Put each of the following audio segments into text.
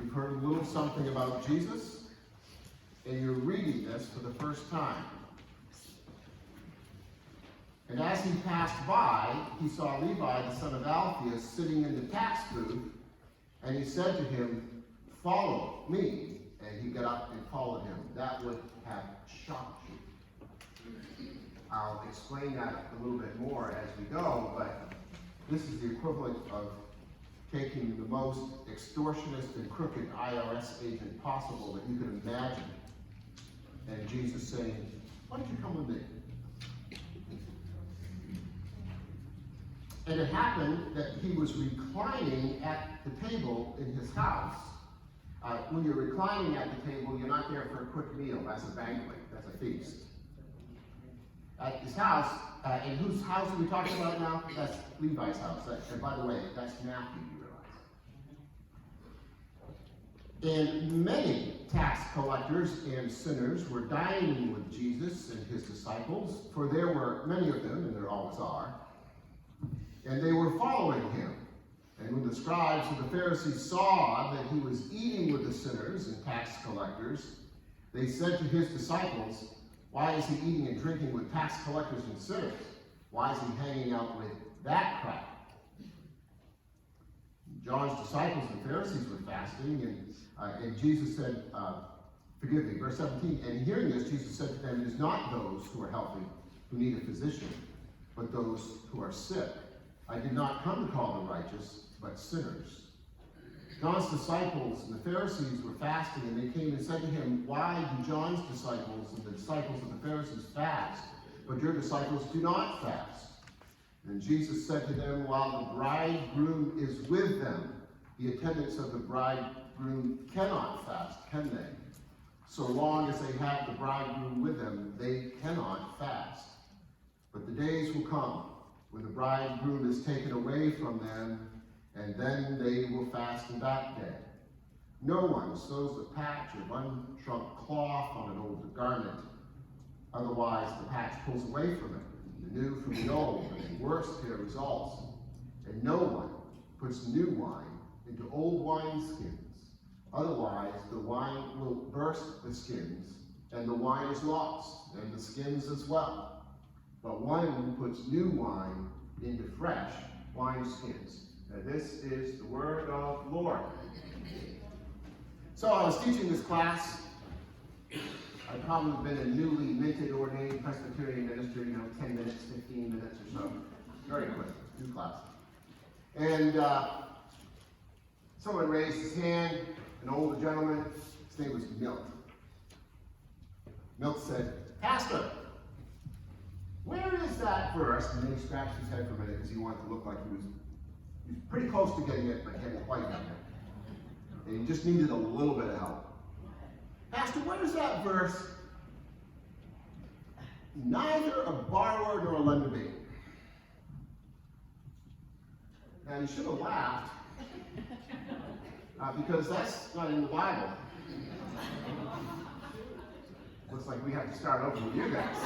You've heard a little something about Jesus, and you're reading this for the first time. And as he passed by, he saw Levi, the son of Alphaeus, sitting in the tax booth, and he said to him, "Follow me." And he got up and followed him. That would have shocked you. I'll explain that a little bit more as we go, but this is the equivalent of taking the most extortionist and crooked IRS agent possible that you could imagine, and Jesus saying, "Why don't you come with me?" And it happened that he was reclining at the table in his house. When you're reclining at the table, you're not there for a quick meal. That's a banquet. That's a feast. At his house, and whose house are we talking about now? That's Levi's house. And by the way, that's Matthew, you realize. And many tax collectors and sinners were dining with Jesus and his disciples, for there were many of them, and there always are, and they were following him. And when the scribes and the Pharisees saw that he was eating with the sinners and tax collectors, they said to his disciples, "Why is he eating and drinking with tax collectors and sinners? Why is he hanging out with that crowd?" John's disciples and Pharisees were fasting, and Jesus said, forgive me, verse 17, and hearing this, Jesus said to them, "It is not those who are healthy who need a physician, but those who are sick. I did not come to call the righteous, but sinners." John's disciples and the Pharisees were fasting, and they came and said to him, "Why do John's disciples and the disciples of the Pharisees fast, but your disciples do not fast?" And Jesus said to them, "While the bridegroom is with them, the attendants of the bridegroom cannot fast, can they? So long as they have the bridegroom with them, they cannot fast. But the days will come when the bridegroom is taken away from them, and then they will fast in that day. No one sews a patch of unshrunk cloth on an old garment. Otherwise, the patch pulls away from it, the new from the old, and worse tear results. And no one puts new wine into old wineskins. Otherwise, the wine will burst the skins, and the wine is lost, and the skins as well. But one puts new wine into fresh wineskins." Now, this is the word of the Lord. So I was teaching this class. I've probably been a newly minted ordained Presbyterian minister, 10 minutes, 15 minutes or so. Very quick, new class. And someone raised his hand, an older gentleman. His name was Milt. Milt said, "Pastor, where is that verse?" And then he scratched his head for a minute because he wanted to look like he was pretty close to getting it, but hadn't quite gotten it. And he just needed a little bit of help. "Pastor, where is that verse? Neither a borrower nor a lender be." Now, he should have laughed, because that's not in the Bible. Looks like we have to start over with you guys.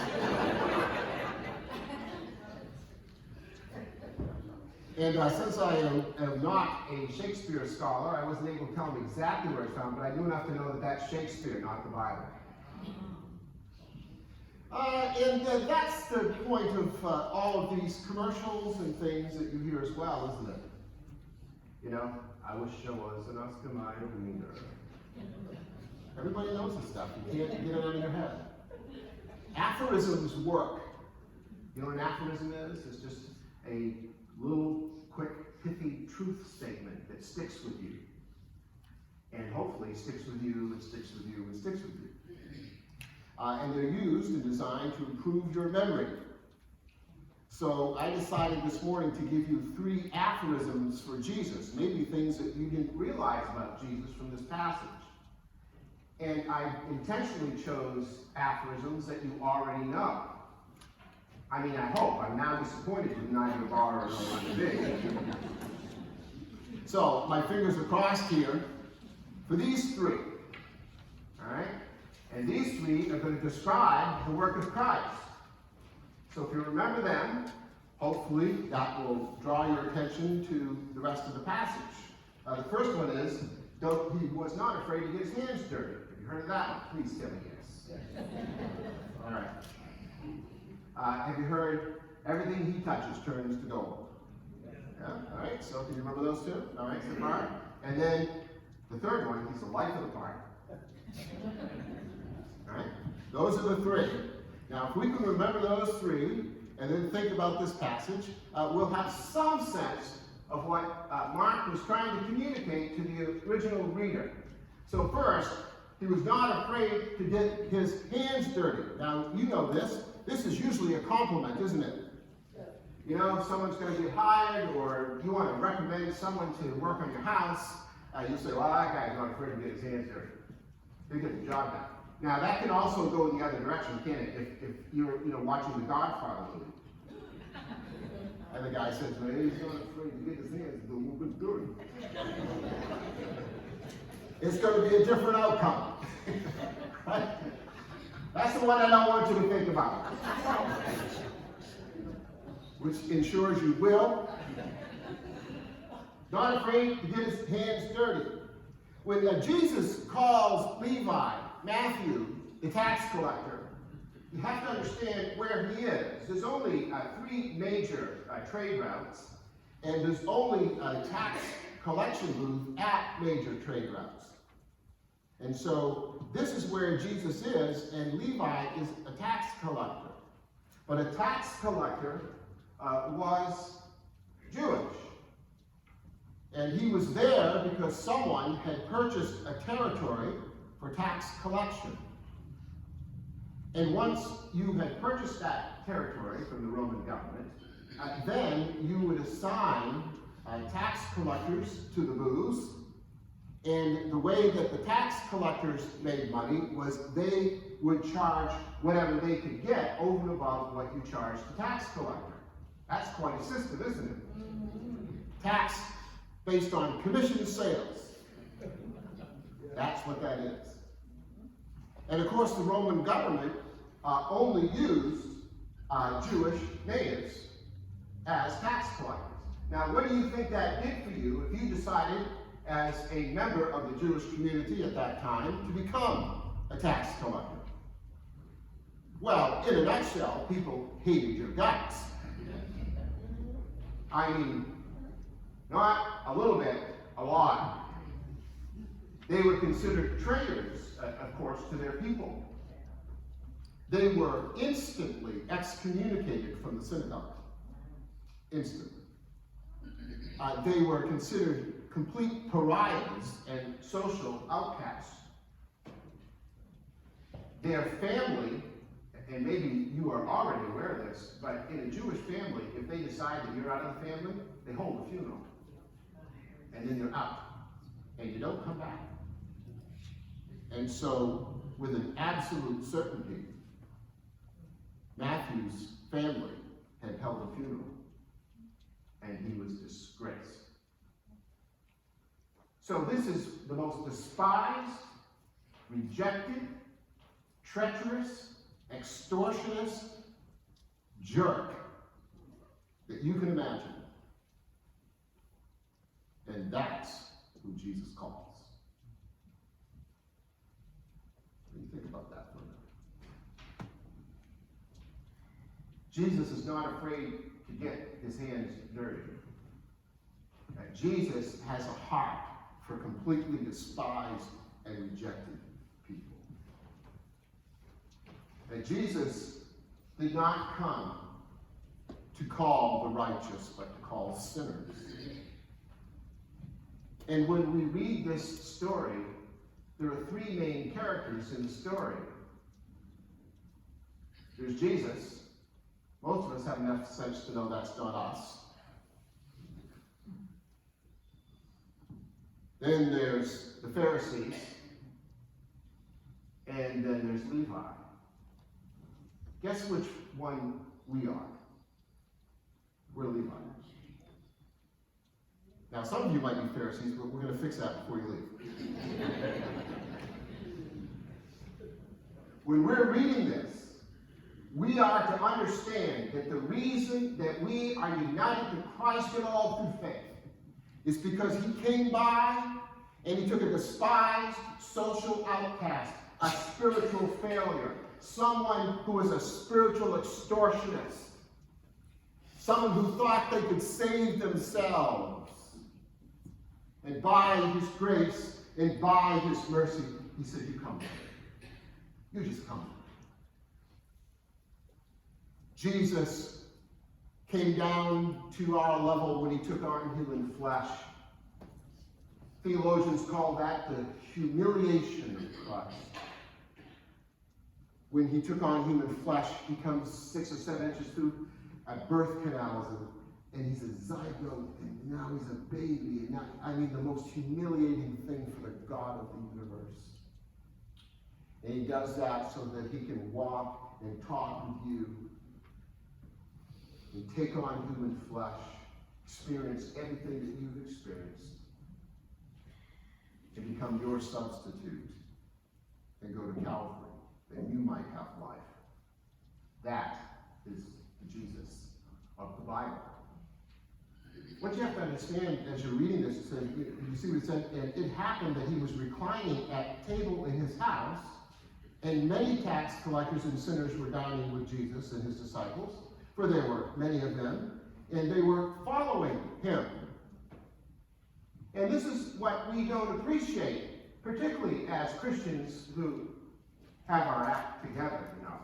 And since I am not a Shakespeare scholar, I wasn't able to tell him exactly where it's found, but I knew enough to know that that's Shakespeare, not the Bible. And that's the point of all of these commercials and things that you hear as well, isn't it? I wish I was an Oscar Mayer wiener. Everybody knows this stuff. You can't get it out of your head. Aphorisms work. You know what an aphorism is? It's just a little, quick, pithy truth statement that sticks with you. And hopefully sticks with you, and sticks with you, and sticks with you. And they're used and designed to improve your memory. So I decided this morning to give you 3 aphorisms for Jesus, maybe things that you didn't realize about Jesus from this passage. And I intentionally chose aphorisms that you already know. I mean, I hope. I'm now disappointed with neither borrower nor lender be. So, my fingers are crossed here for these 3. All right? And these 3 are going to describe the work of Christ. So if you remember them, hopefully that will draw your attention to the rest of the passage. The first one is, though he was not afraid to get his hands dirty. Have you heard of that one? Please tell me yes. All right. Have you heard everything he touches turns to gold? Yeah, all right, so can you remember those two? All right, so far. And then the third one, he's the life of the party. All right, those are the three. Now, if we can remember those three, and then think about this passage, we'll have some sense of what Mark was trying to communicate to the original reader. So first, he was not afraid to get his hands dirty. Now, you know this. This is usually a compliment, isn't it? You know, if someone's going to get hired, or you want to recommend someone to work on your house, you say, well, that guy's not afraid to get his hands dirty. He'll get the job done. Now, that can also go in the other direction, can't it? If you're, watching The Godfather movie, and the guy says, well, he's not afraid to get his hands dirty. It's going to be a different outcome. Right? That's the one I don't want you to think about. Which ensures you will. Not afraid to get his hands dirty. When Jesus calls Levi, Matthew, the tax collector, you have to understand where he is. There's only three major trade routes, and there's only a tax collection booth at major trade routes. And so this is where Jesus is, and Levi is a tax collector. But a tax collector was Jewish. And he was there because someone had purchased a territory for tax collection. And once you had purchased that territory from the Roman government, then you would assign tax collectors to the booths. And the way that the tax collectors made money was they would charge whatever they could get over and above what you charged the tax collector. That's quite a system, isn't it? Mm-hmm. Tax based on commission sales. That's what that is. And of course, the Roman government only used Jewish natives as tax collectors. Now, what do you think that did for you if you decided, as a member of the Jewish community at that time, to become a tax collector? Well, in a nutshell, people hated your guts. I mean, not a little bit, a lot. They were considered traitors, of course, to their people. They were instantly excommunicated from the synagogue. Instantly. They were considered complete pariahs and social outcasts. Their family, and maybe you are already aware of this, but in a Jewish family, if they decide that you're out of the family, they hold a funeral. And then you're out. And you don't come back. And so, with an absolute certainty, Matthew's family had held a funeral. And he was disgraced. So this is the most despised, rejected, treacherous, extortionist jerk that you can imagine. And that's who Jesus calls. What do you think about that for a minute? Jesus is not afraid to get his hands dirty. Jesus has a heart for completely despised and rejected people. And Jesus did not come to call the righteous, but to call sinners. And when we read this story, there are three main characters in the story. There's Jesus. Most of us have enough sense to know that's not us. Then there's the Pharisees. And then there's Levi. Guess which one we are? We're Levi. Now, some of you might be Pharisees, but we're going to fix that before you leave. When we're reading this, we are to understand that the reason that we are united to Christ at all through faith is because he came by And he took a despised social outcast, a spiritual failure, someone who was a spiritual extortionist, someone who thought they could save themselves. And by his grace and by his mercy, he said, you come. You just come. Jesus came down to our level when he took on human flesh. Theologians call that the humiliation of Christ. When he took on human flesh, he comes 6 or 7 inches through a birth canal, and he's a zygote, and now he's a baby. And now, I mean, the most humiliating thing for the God of the universe. And he does that so that he can walk and talk with you, and take on human flesh, experience everything that you've experienced, and become your substitute, and go to Calvary, that you might have life. That is the Jesus of the Bible. What you have to understand as you're reading this, it says, you see what it said, and it happened that he was reclining at table in his house, and many tax collectors and sinners were dining with Jesus and his disciples, for there were many of them, and they were following him. And this is what we don't appreciate, particularly as Christians who have our act together, you know.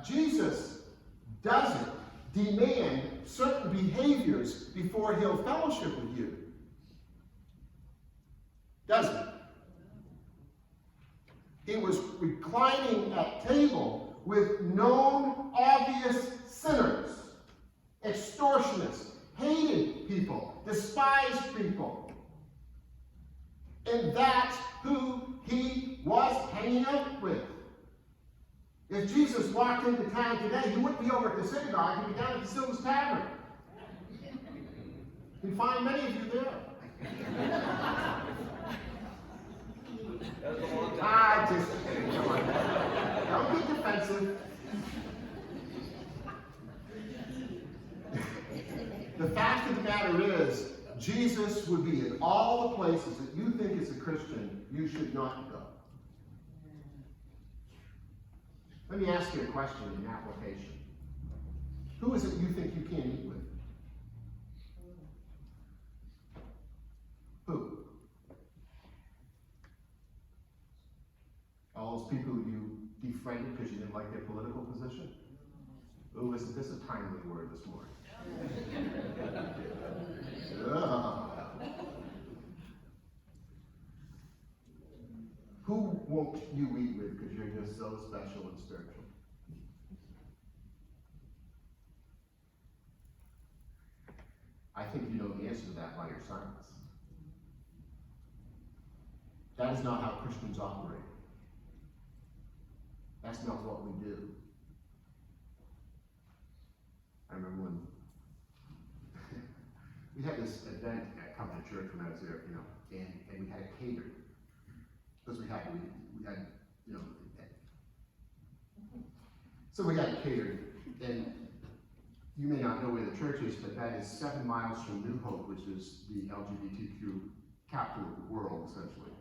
Jesus doesn't demand certain behaviors before he'll fellowship with you. Doesn't. He was reclining at table with known, obvious sinners, extortionists, hated people, despised people. And that's who he was hanging out with. If Jesus walked into town today, he wouldn't be over at the synagogue, he'd be down at the Silver's Tavern. You'd find many of you there. Just kidding. Come on. Don't get defensive. The fact of the matter is, Jesus would be in all the places that you think as a Christian you should not go. Let me ask you a question in application. Who is it you think you can't eat with? Who? All those people you befriended because you didn't like their political position? Oh, isn't this a timely word this morning? Who won't you eat with because you're just so special and spiritual? I think you know the answer to that by your silence. That is not how Christians operate. That's not what we do. I remember when we had this event at Company Church when I was there, you know, and we had it catered. Because we had, you know, so we had it catered. And you may not know where the church is, but that is 7 miles from New Hope, which is the LGBTQ capital of the world, essentially.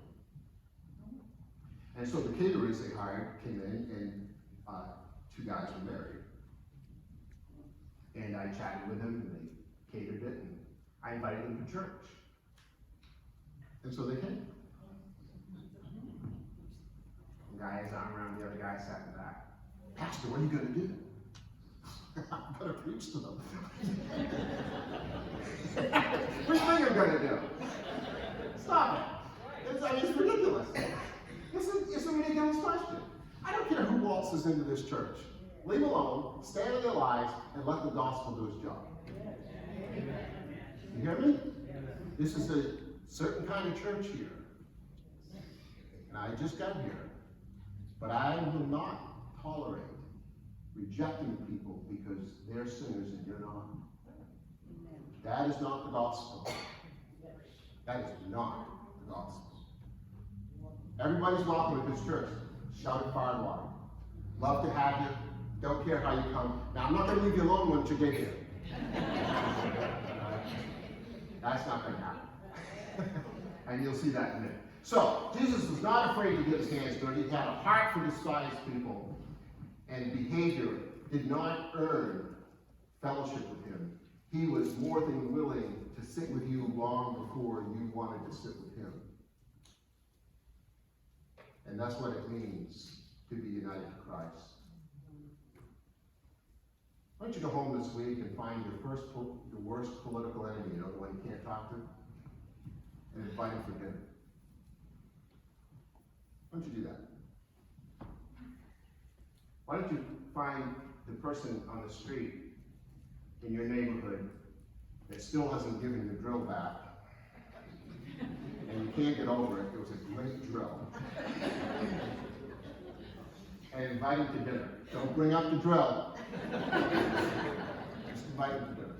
And so the caterers they hired came in, and 2 guys were married. And I chatted with them, and they catered it, and I invited them to church. And so they came. The guy had his arm around the other guy, sat in the back. Pastor, what are you going to do? I'm going to preach to them. What do you think I'm going to do? Stop it. It's ridiculous. It's a ridiculous question. I don't care who waltzes into this church. Leave alone, stand in their lives, and let the gospel do its job. You hear me? This is a certain kind of church here. And I just got here. But I will not tolerate rejecting people because they're sinners and you're not. That is not the gospel. That is not the gospel. Everybody's welcome at this church. Shout it far and wide. Love to have you. Don't care how you come. Now, I'm not going to leave you alone once you get here. That's not going to happen. And you'll see that in a minute. So, Jesus was not afraid to get his hands dirty. He had a heart for despised people, and behavior did not earn fellowship with him. He was more than willing to sit with you long before you wanted to sit with him. And that's what it means to be united to Christ. Why don't you go home this week and find your worst political enemy, the one you can't talk to, and invite him for dinner. Why don't you do that? Why don't you find the person on the street in your neighborhood that still hasn't given the drill back, and you can't get over it. It was a great drill. And invite him to dinner. Don't bring up the drill. Just invite him to dinner.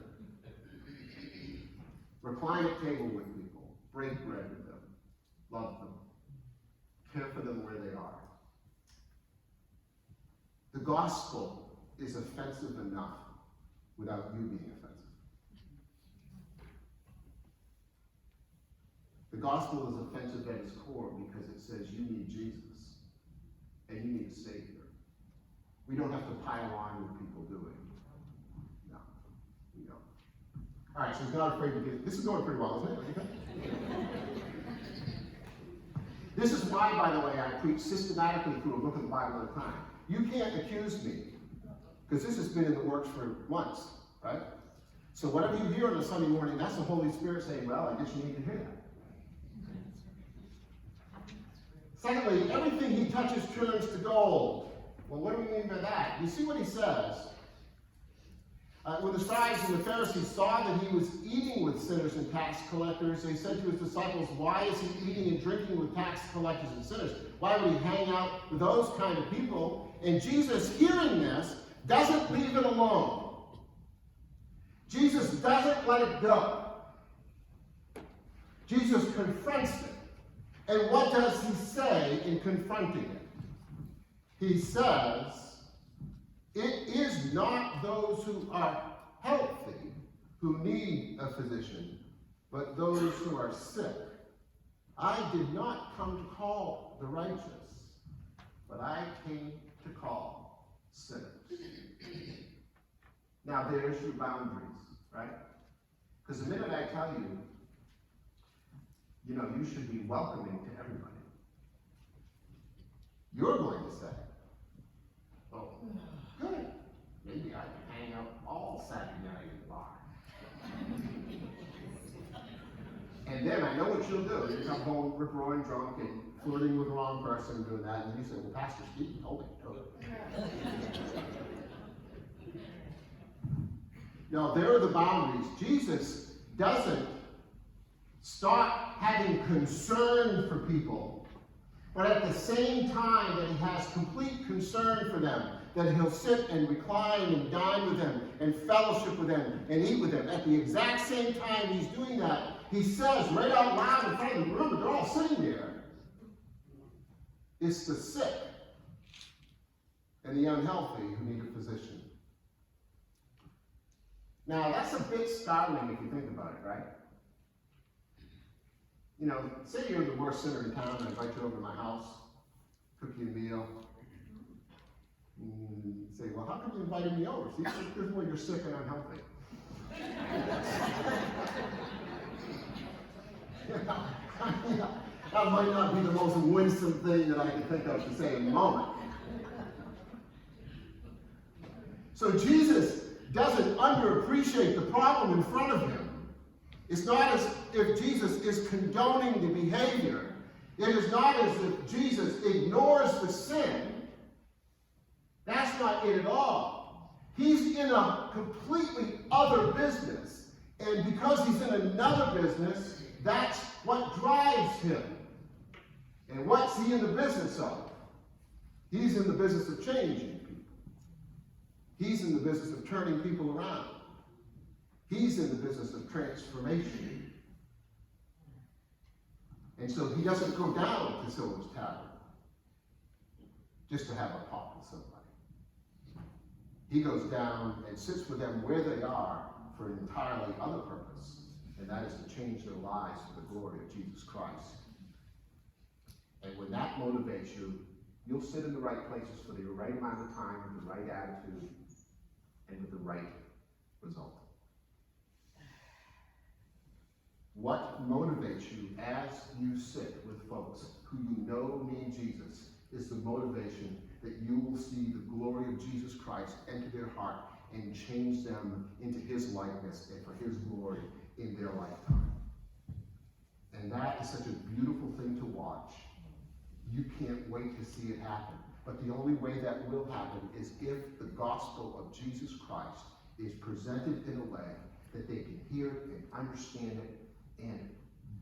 Recline at table with people. Break bread with them. Love them. Care for them where they are. The gospel is offensive enough without you being offensive. The gospel is offensive at its core because it says you need Jesus and you need a Savior. We don't have to pile on what people doing. No, we don't. All right, so he's not afraid to get. This is going pretty well, isn't it? This is why, by the way, I preach systematically through a book of the Bible at a time. You can't accuse me, because this has been in the works for months, right? So whatever you hear on a Sunday morning, that's the Holy Spirit saying, well, I guess you need to hear that. Secondly, everything he touches turns to gold. Well, what do we mean by that? You see what he says. When the scribes and the Pharisees saw that he was eating with sinners and tax collectors, they said to his disciples, why is he eating and drinking with tax collectors and sinners? Why would he hang out with those kind of people? And Jesus, hearing this, doesn't leave it alone. Jesus doesn't let it go. Jesus confronts it. And what does he say in confronting it? He says, it is not those who are healthy who need a physician, but those who are sick. I did not come to call the righteous, but I came to call sinners. Now there's your boundaries, right? Because the minute I tell you, you should be welcoming to everybody, you're going to say, oh, good. Maybe I can hang out all Saturday night in the bar. And then I know what you'll do. You come home rip-roaring drunk and flirting with the wrong person doing that, and you say, well, Pastor Steve told me to do it. Now, there are the boundaries. Jesus doesn't stop having concern for people, but at the same time that he has complete concern for them, that he'll sit and recline and dine with them and fellowship with them and eat with them. At the exact same time he's doing that, he says right out loud in front of the room, they're all sitting there, it's the sick and the unhealthy who need a physician. Now, that's a bit startling if you think about it, right? Say you're the worst sinner in town and I invite you over to my house, cook you a meal, and say, well, how come you invited me over? See, this is when you're sick and unhealthy. That might not be the most winsome thing that I can think of to say in the moment. So Jesus doesn't underappreciate the problem in front of him. It's not as if Jesus is condoning the behavior. It is not as if Jesus ignores the sin. That's not it at all. He's in a completely other business. And because he's in another business, that's what drives him. And what's he in the business of? He's in the business of changing people. He's in the business of turning people around. He's in the business of transformation. And so he doesn't go down to Silver's Tavern just to have a talk with somebody. He goes down and sits with them where they are for an entirely other purpose, and that is to change their lives for the glory of Jesus Christ. And when that motivates you, you'll sit in the right places for the right amount of time, with the right attitude, and with the right result. What motivates you as you sit with folks who you know need Jesus is the motivation that you will see the glory of Jesus Christ enter their heart and change them into his likeness and for his glory in their lifetime. And that is such a beautiful thing to watch. You can't wait to see it happen. But the only way that will happen is if the gospel of Jesus Christ is presented in a way that they can hear it and understand it, and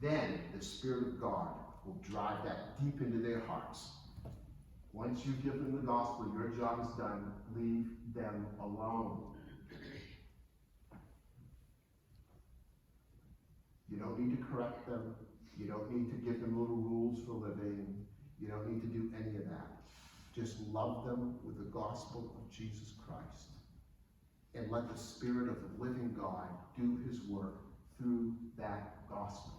then the Spirit of God will drive that deep into their hearts. Once you give them the gospel, your job is done. Leave them alone. You don't need to correct them. You don't need to give them little rules for living. You don't need to do any of that. Just love them with the gospel of Jesus Christ. And let the Spirit of the living God do his work through that gospel.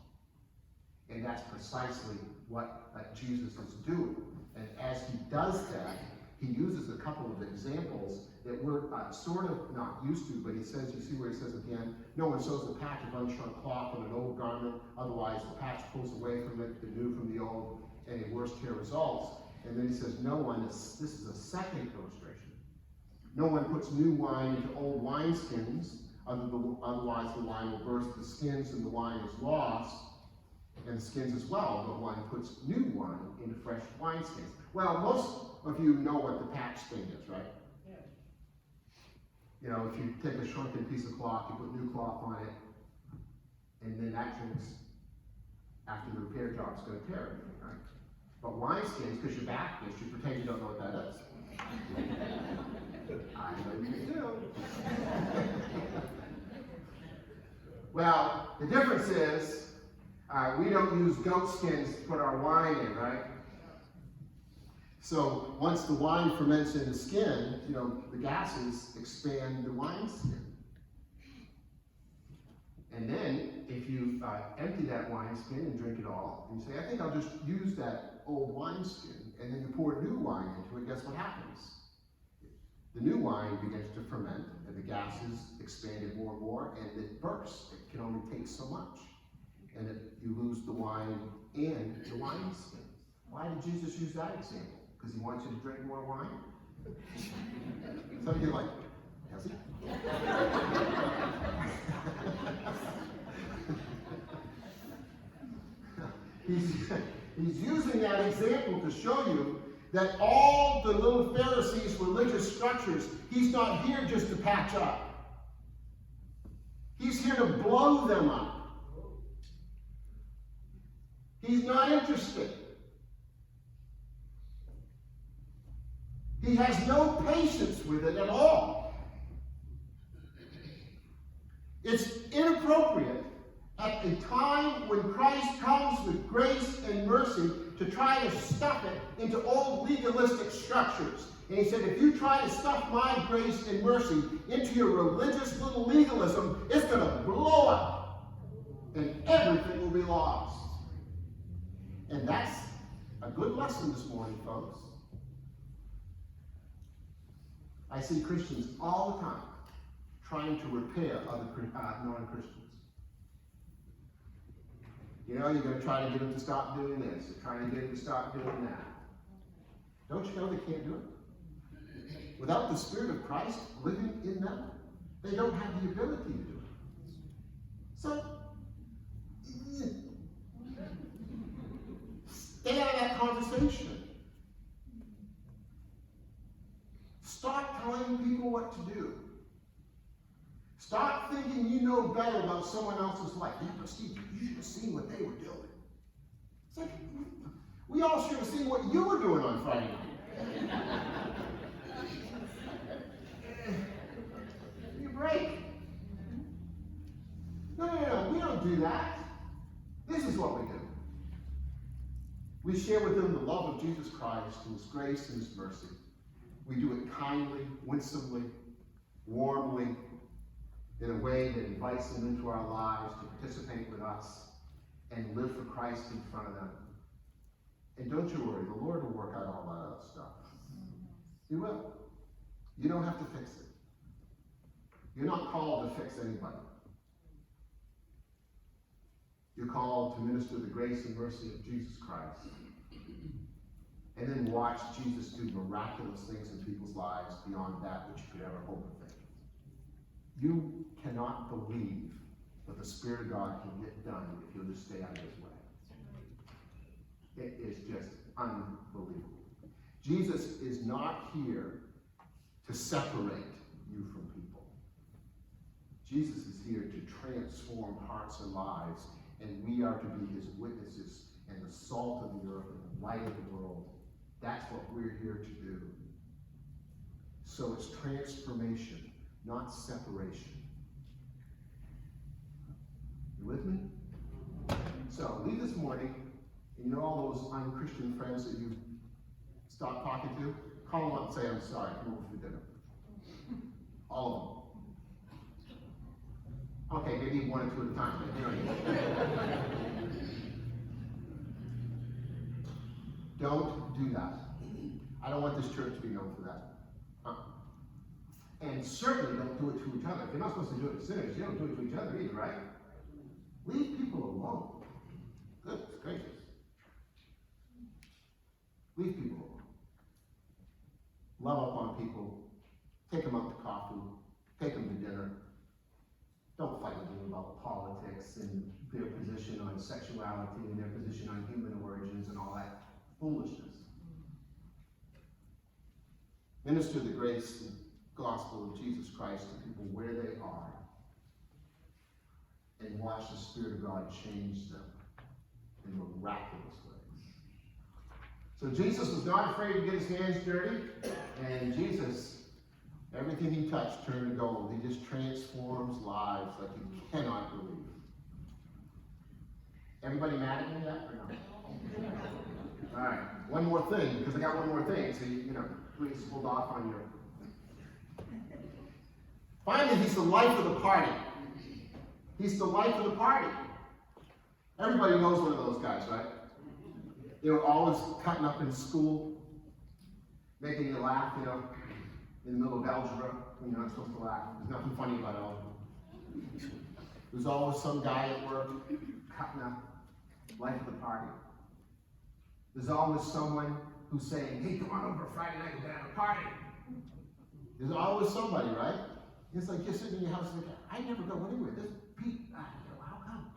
And that's precisely what Jesus is doing. And as he does that, he uses a couple of examples that we're sort of not used to, but he says, you see where he says at the end, no one sews a patch of unshrunk cloth on an old garment, otherwise the patch pulls away from it, the new from the old, and a worse tear results. And then he says, this is a second illustration. No one puts new wine into old wineskins, otherwise the wine will burst the skins and the wine is lost, and the skins as well, but one puts new wine into fresh wineskins. Well, most of you know what the patch thing is, right? Yeah. You know, if you take a shrunken piece of cloth, you put new cloth on it, and then that thing's, after the repair job, is going to tear everything, right? But wineskins, because you're Baptist, you pretend you don't know what that is. I know you do. Well, the difference is, we don't use goat skins to put our wine in, right? So once the wine ferments in the skin, you know, the gases expand the wine skin. And then, if you empty that wine skin and drink it all, and you say, I think I'll just use that old wine skin, and then you pour new wine into it, guess what happens? The new wine begins to ferment, and the gases expanded more and more, and it bursts. It can only take so much. And you lose the wine and the wine skin. Why did Jesus use that example? Because he wants you to drink more wine? Some of you are like, has he? He's using that example to show you that all the little Pharisees' religious structures, he's not here just to patch up. He's here to blow them up. He's not interested. He has no patience with it at all. It's inappropriate at a time when Christ comes with grace and mercy to try to stuff it into old legalistic structures. And he said, if you try to stuff my grace and mercy into your religious little legalism, it's going to blow up. And everything will be lost. And that's a good lesson this morning, folks. I see Christians all the time trying to repair other non-Christians. You know, you're going to try to get them to stop doing this. You're trying to get them to stop doing that. Don't you know they can't do it? Without the Spirit of Christ living in them, they don't have the ability to do it. So, stay out of that conversation. Stop telling people what to do. Stop thinking you know better about someone else's life. Yeah, but Steve, you should have seen what they were doing. It's like, we all should have seen what you were doing on Friday night. Give me a break. No, we don't do that. This is what we do. We share with them the love of Jesus Christ, and his grace and his mercy. We do it kindly, winsomely, warmly, in a way that invites them into our lives to participate with us and live for Christ in front of them. And don't you worry, the Lord will work out all that other stuff. He will. You don't have to fix it. You're not called to fix anybody. You're called to minister the grace and mercy of Jesus Christ. And then watch Jesus do miraculous things in people's lives beyond that which you could ever hope or think. You cannot believe what the Spirit of God can get done if you'll just stay out of his way. It is just unbelievable. Jesus is not here to separate you from people. Jesus is here to transform hearts and lives, and we are to be his witnesses and the salt of the earth and the light of the world. That's what we're here to do. So it's transformation, not separation. You with me? So leave this morning, and you know all those unchristian friends that you stopped talking to? Call them up and say, I'm sorry, come over for dinner. All of them. Okay, maybe one or two at a time, but you know. Don't do that. I don't want this church to be known for that. And certainly don't do it to each other. If you're not supposed to do it to sinners, you don't do it to each other either, right? Leave people alone. Goodness gracious. Leave people alone. Love up on people. Take them out to coffee. Take them to dinner. Don't fight with them about politics and their position on sexuality and their position on human origins and all that foolishness. Minister the grace and gospel of Jesus Christ to people where they are, and watch the Spirit of God change them in miraculous ways. So Jesus was not afraid to get his hands dirty, and Jesus, everything he touched turned to gold. He just transforms lives like you cannot believe. Everybody mad at me yet or no? All right, one more thing, because I got one more thing, so you know, please hold off on your... Finally, he's the life of the party. He's the life of the party. Everybody knows one of those guys, right? They were always cutting up in school, making you laugh, you know, in the middle of algebra, when you're not supposed to laugh. There's nothing funny about algebra. There's always some guy at work cutting up, life of the party. There's always someone who's saying, hey, come on over Friday night, we're going to have a party. There's always somebody, right? It's like you're sitting in your house and I never go anywhere. There's people, how come?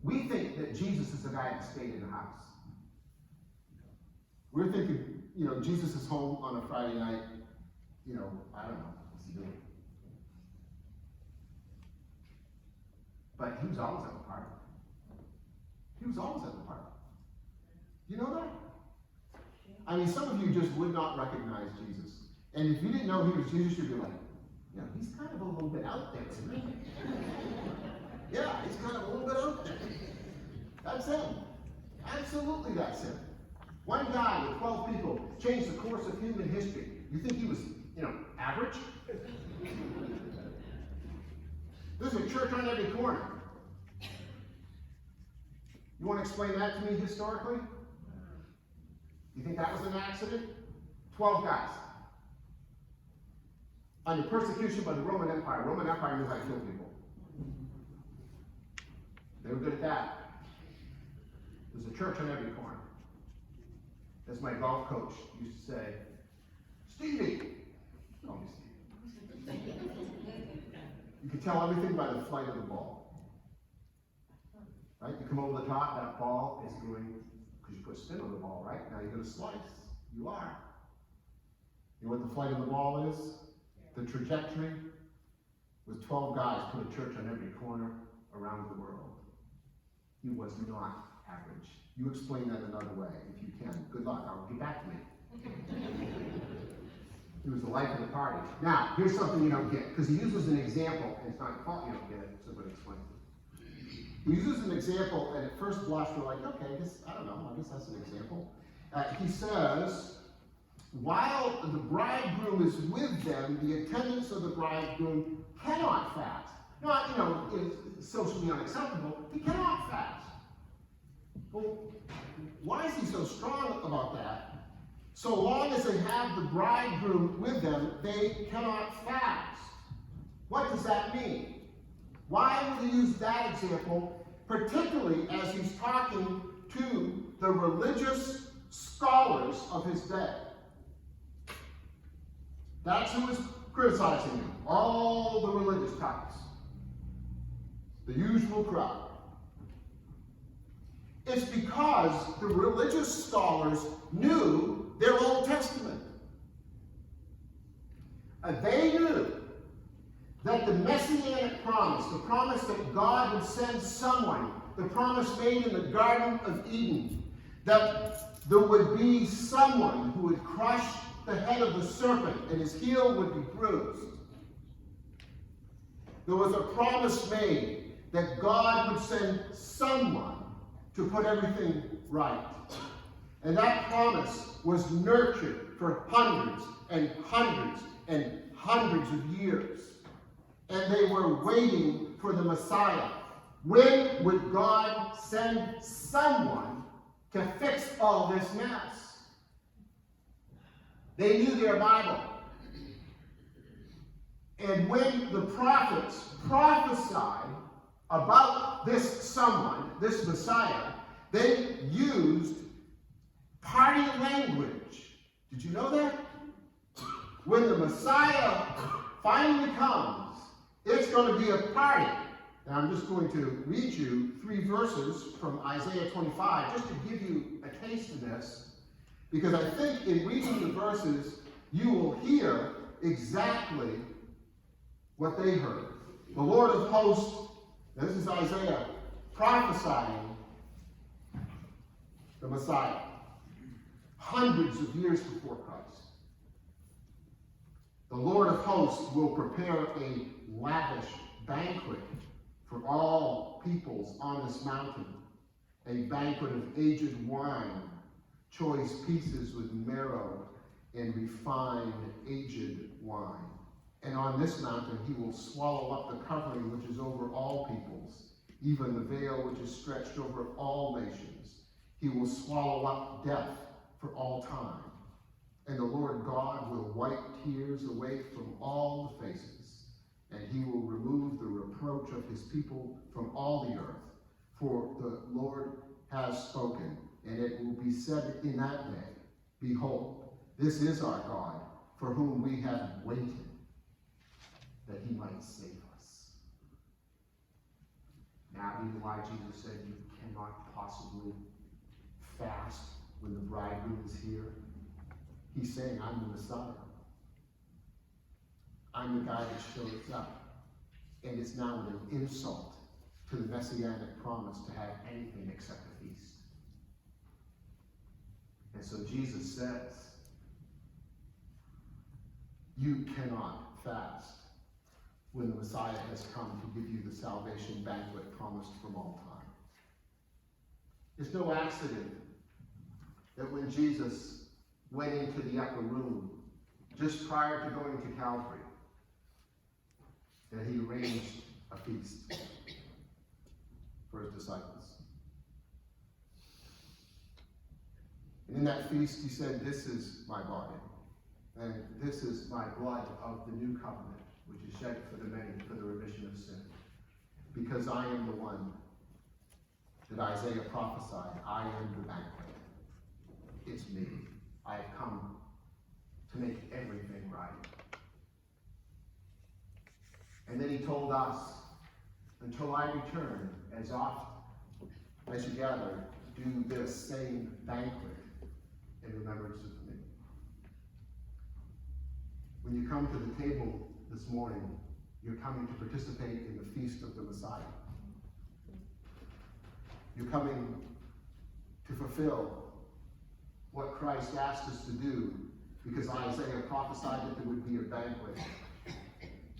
We think that Jesus is the guy that stayed in the house. We're thinking, you know, Jesus is home on a Friday night, you know, I don't know, what's he doing? But he was always at the party. He was always at the party. You know that? I mean, some of you just would not recognize Jesus. And if you didn't know he was Jesus, you'd be like, yeah, he's kind of a little bit out there, isn't he? Yeah, he's kind of a little bit out there. That's him. Absolutely, that's him. One guy with 12 people changed the course of human history. You think he was, you know, average? There's a church on every corner. You want to explain that to me historically? You think that was an accident? 12 guys. Under persecution by the Roman Empire. Roman Empire knew how to kill people. They were good at that. There's a church on every corner. As my golf coach used to say, Stevie! Call me Stevie. You can tell everything by the flight of the ball. Right? You come over the top, that ball is going, because you put spin on the ball, right? Now you're going to slice. You are. You know what the flight of the ball is? The trajectory was 12 guys put a church on every corner around the world. He was not average. You explain that another way, if you can. Good luck. I'll get back to me. He was the life of the party. Now, here's something you don't get, because he uses an example, and it's not your fault you don't get it, somebody explains it. He uses an example, and at first blush, we're like, okay, I don't know, I guess that's an example. He says, while the bridegroom is with them, the attendants of the bridegroom cannot fast. Not, it's socially unacceptable. He cannot fast. Well, why is he so strong about that? So long as they have the bridegroom with them, they cannot fast. What does that mean? Why would he use that example, particularly as he's talking to the religious scholars of his day? That's who is criticizing him. All the religious types. The usual crowd. It's because the religious scholars knew their Old Testament. They knew that the messianic promise, the promise that God would send someone, the promise made in the Garden of Eden, that there would be someone who would crush the head of the serpent and his heel would be bruised. There was a promise made that God would send someone to put everything right. And that promise was nurtured for hundreds and hundreds and hundreds of years. And they were waiting for the Messiah. When would God send someone to fix all this mess? They knew their Bible. And when the prophets prophesied about this someone, this Messiah, they used party language. Did you know that? When the Messiah finally comes, it's going to be a party. Now I'm just going to read you 3 verses from Isaiah 25, just to give you a taste of this, because I think in reading the verses, you will hear exactly what they heard. The Lord of hosts, this is Isaiah prophesying the Messiah, hundreds of years before Christ. The Lord of hosts will prepare a lavish banquet for all peoples on this mountain, a banquet of aged wine, choice pieces with marrow, and refined aged wine. And on this mountain he will swallow up the covering which is over all peoples, even the veil which is stretched over all nations. He will swallow up death for all time. And the Lord God will wipe tears away from all the faces, and he will remove the reproach of his people from all the earth. For the Lord has spoken, and it will be said in that day, behold, this is our God, for whom we have waited, that he might save us. Now, do you know why Jesus said you cannot possibly fast when the bridegroom is here? He's saying, I'm the Messiah. I'm the guy that shows up. And it's now an insult to the messianic promise to have anything except a feast. And so Jesus says, you cannot fast when the Messiah has come to give you the salvation banquet promised from all time. It's no accident that when Jesus went into the upper room, just prior to going to Calvary, that he arranged a feast for his disciples. And in that feast he said, this is my body, and this is my blood of the new covenant, which is shed for the many for the remission of sin. Because I am the one that Isaiah prophesied, I am the banquet. It's me. I have come to make everything right. And then he told us, until I return, as often as you gather, do this same banquet in remembrance of me. When you come to the table this morning, you're coming to participate in the feast of the Messiah. You're coming to fulfill what Christ asked us to do, because Isaiah prophesied that there would be a banquet.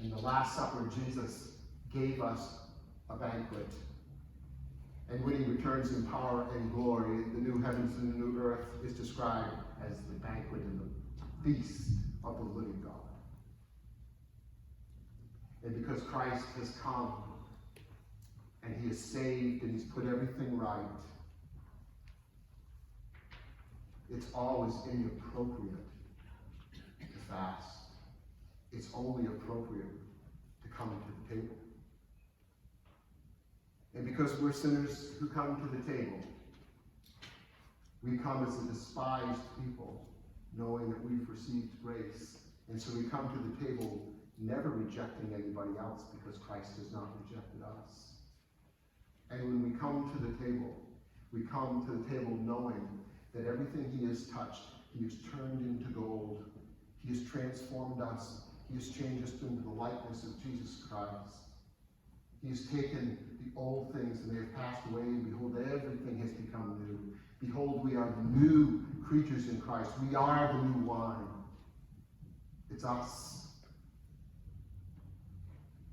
In the Last Supper, Jesus gave us a banquet. And when he returns in power and glory, the new heavens and the new earth is described as the banquet in the feast of the living God. And because Christ has come and he has saved and he's put everything right, it's always inappropriate to fast. It's only appropriate to come to the table. And because we're sinners who come to the table, we come as a despised people, knowing that we've received grace. And so we come to the table never rejecting anybody else because Christ has not rejected us. And when we come to the table, we come to the table knowing that everything he has touched, he has turned into gold. He has transformed us. He has changed us into the likeness of Jesus Christ. He has taken the old things and they have passed away, and behold, everything has become new. Behold, we are new creatures in Christ. We are the new wine. It's us.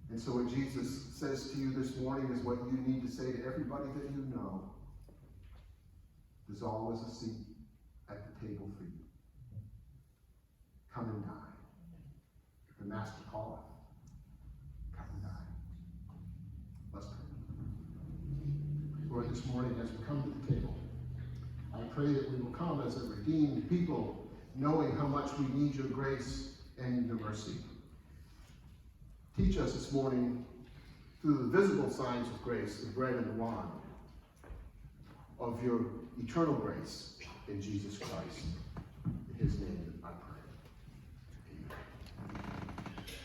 And so what Jesus says to you this morning is what you need to say to everybody that you know. There's always a seat at the table for you. Come and dine. The Master calleth. Come and dine. Let's pray. Lord, this morning as we come to the table, I pray that we will come as a redeemed people, knowing how much we need your grace and your mercy. Teach us this morning through the visible signs of grace, the bread and the wine, of your eternal grace in Jesus Christ. In his name I pray.